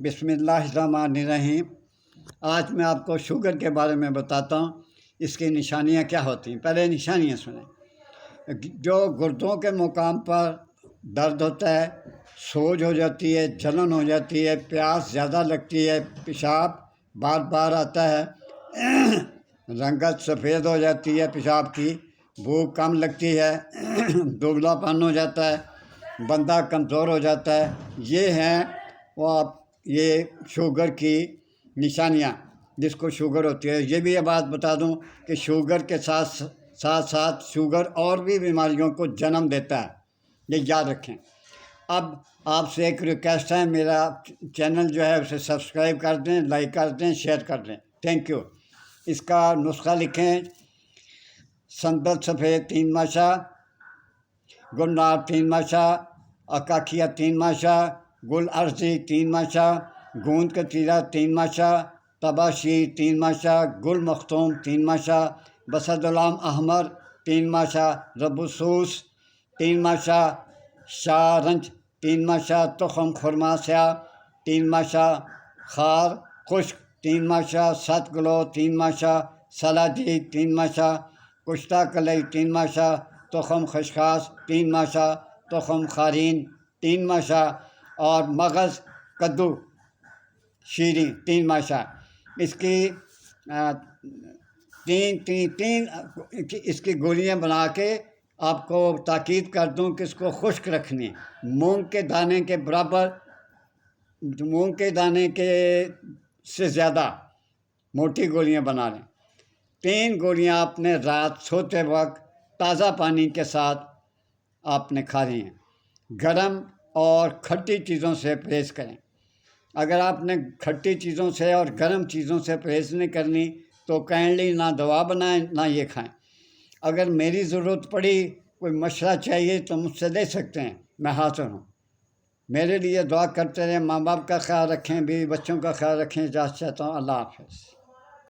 بسم اللہ الرحمن الرحیم۔ آج میں آپ کو شوگر کے بارے میں بتاتا ہوں، اس کی نشانیاں کیا ہوتی ہیں۔ پہلے نشانیاں سنیں۔ جو گردوں کے مقام پر درد ہوتا ہے، سوج ہو جاتی ہے، جلن ہو جاتی ہے، پیاس زیادہ لگتی ہے، پیشاب بار بار آتا ہے، رنگت سفید ہو جاتی ہے پیشاب کی، بھوک کم لگتی ہے، دبلا پن ہو جاتا ہے، بندہ کمزور ہو جاتا ہے، یہ ہیں یہ شوگر کی نشانیاں، جس کو شوگر ہوتی ہے۔ یہ بھی یہ بات بتا دوں کہ شوگر کے ساتھ شوگر اور بھی بیماریوں کو جنم دیتا ہے، یہ یاد رکھیں۔ اب آپ سے ایک ریکویسٹ ہے، میرا چینل جو ہے اسے سبسکرائب کر دیں، لائک کر دیں، شیئر کر دیں، تھینک یو۔ اس کا نسخہ لکھیں: سندل سفید 3 ماشا، گلنار 3 ماشا، اکاکھیا 3 ماشا، گل ارضی 3 ماشا، گوند کتیرا 3 ماشا، تباشیر 3 ماشا، گل مختوم 3 ماشا، بسدلام احمر 3 ماشا، ربوسوس 3 ماشا، شارنج 3 ماشا، تخم خرما سیاہ 3 ماشا، خار خشک 3 ماشا، 7 کلو 3 ماشا، سلادی 3 ماشا، کشتہ کلئی 3 ماشا، تخم خشخاش 3 ماشا، تخم خارین 3 ماشا، اور مغز کدو شیریں 3 ماشا۔ اس کی تین اس کی گولیاں بنا کے آپ کو تاکید کر دوں کہ اس کو خشک رکھنی ہے۔ مونگ کے دانے کے برابر، مونگ کے دانے کے سے زیادہ موٹی گولیاں بنا لیں۔ 3 گولیاں آپ نے رات سوتے وقت تازہ پانی کے ساتھ آپ نے کھانی ہیں۔ گرم اور کھٹی چیزوں سے پرہیز کریں۔ اگر آپ نے کھٹی چیزوں سے اور گرم چیزوں سے پرہیز نہیں کرنی تو کائنڈلی نہ دوا بنائیں نہ یہ کھائیں۔ اگر میری ضرورت پڑی، کوئی مشورہ چاہیے تو مجھ سے لے سکتے ہیں، میں حاضر ہوں۔ میرے لیے دعا کرتے رہیں، ماں باپ کا خیال رکھیں، بیوی بچوں کا خیال رکھیں۔ اجازت چاہتا ہوں، اللہ حافظ۔